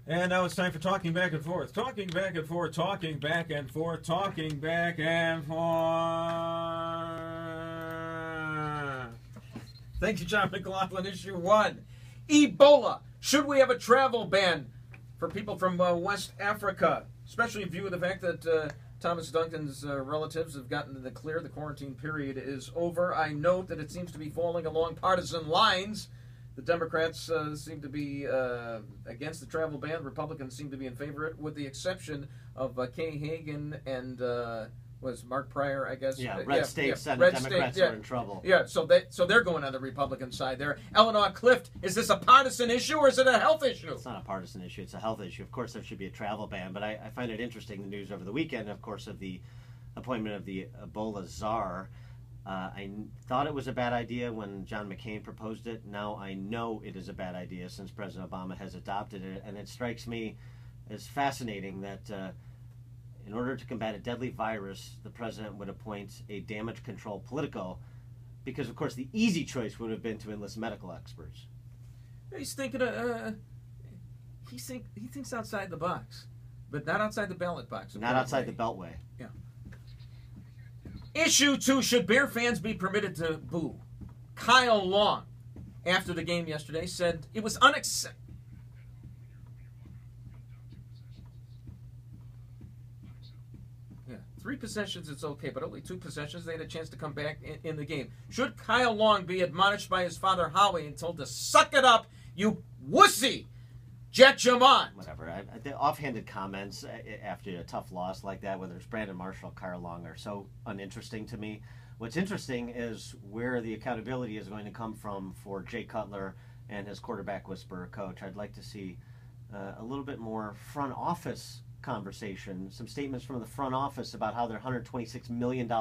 And now it's time for Talking Back and Forth. Talking back and forth, talking back and forth, talking back and forth. Thank you, John McLaughlin. Issue 1. Ebola. Should we have a travel ban for people from West Africa? Especially in view of the fact that Thomas Duncan's relatives have gotten the clear. The quarantine period is over. I note that it seems to be falling along partisan lines. The Democrats seem to be against the travel ban. Republicans seem to be in favor of it, with the exception of Kay Hagan and was Mark Pryor, I guess. Yeah, red state Senate red Democrats state, are in trouble. Yeah, so they're going on the Republican side there. Eleanor Clift, is this a partisan issue or is it a health issue? It's not a partisan issue. It's a health issue. Of course, there should be a travel ban, but I find it interesting, the news over the weekend, of course, of the appointment of the Ebola czar. I thought it was a bad idea when John McCain proposed it. Now I know it is a bad idea since President Obama has adopted it, and it strikes me as fascinating that in order to combat a deadly virus, the president would appoint a damage control politico, because, of course, the easy choice would have been to enlist medical experts. He's thinking, he thinks outside the box, but not outside the ballot box. Not outside the Beltway. Yeah. Issue 2, should Bear fans be permitted to boo? Kyle Long, after the game yesterday, said it was unacceptable. Yeah, 3 possessions, it's okay, but only 2 possessions, they had a chance to come back in the game. Should Kyle Long be admonished by his father Howie and told to suck it up, you wussy? Jet Jamon. Whatever. The offhanded comments after a tough loss like that, whether it's Brandon Marshall or Kyle Long, are so uninteresting to me. What's interesting is where the accountability is going to come from for Jay Cutler and his quarterback whisperer coach. I'd like to see a little bit more front office conversation, some statements from the front office about how their $126 million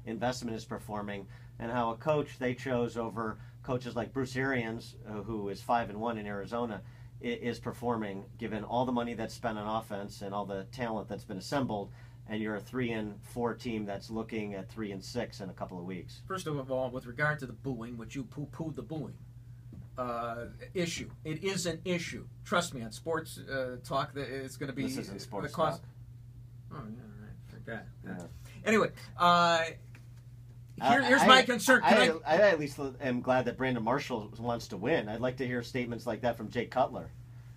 investment is performing, and how a coach they chose over coaches like Bruce Arians, who is 5-1 in Arizona, is performing, given all the money that's spent on offense and all the talent that's been assembled, and you're a 3-4 team that's looking at 3-6 in a couple of weeks. First of all, with regard to the booing, which you poo-pooed the booing issue, it is an issue. Trust me, on sports talk, it's going to be. This isn't sports talk. Oh yeah, right. Forgot. Yeah. Anyway, here's my concern. I at least am glad that Brandon Marshall wants to win. I'd like to hear statements like that from Jay Cutler.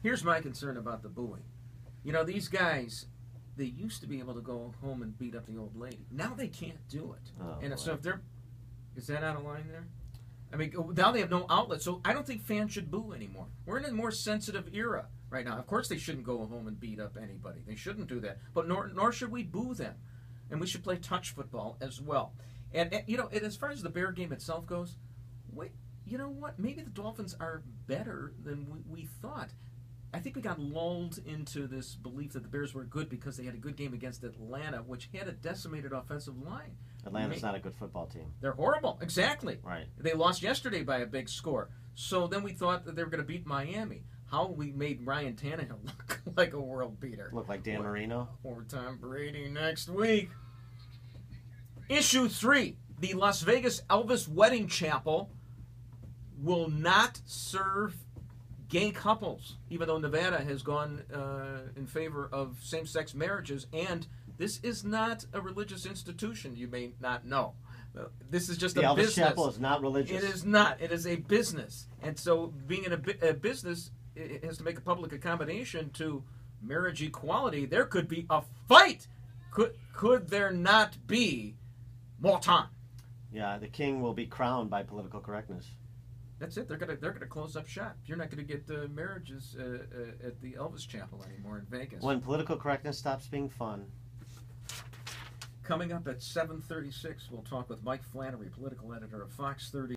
Here's my concern about the booing. You know, these guys, they used to be able to go home and beat up the old lady. Now they can't do it. Oh, and boy. so if they're, is that out of line there? I mean, now they have no outlet, so I don't think fans should boo anymore. We're in a more sensitive era right now. Of course, they shouldn't go home and beat up anybody. They shouldn't do that. But nor should we boo them. And we should play touch football as well. And you know, and as far as the Bear game itself goes, wait, you know what? Maybe the Dolphins are better than we thought. I think we got lulled into this belief that the Bears were good because they had a good game against Atlanta, which had a decimated offensive line. Atlanta's not a good football team. They're horrible. Exactly. Right. They lost yesterday by a big score. So then we thought that they were going to beat Miami. How we made Ryan Tannehill look like a world beater. Look like Dan Marino. Or Tom Brady next week. Issue 3. The Las Vegas Elvis Wedding Chapel will not serve gay couples, even though Nevada has gone in favor of same-sex marriages. And this is not a religious institution, you may not know. This is just a business. The Elvis Chapel is not religious. It is not. It is a business. And so being in a business, it has to make a public accommodation to marriage equality. There could be a fight. Could there not be more time? Yeah, the king will be crowned by political correctness. That's it. They're gonna close up shop. You're not gonna get marriages at the Elvis Chapel anymore in Vegas. When political correctness stops being fun. Coming up at 7:36, we'll talk with Mike Flannery, political editor of Fox 30.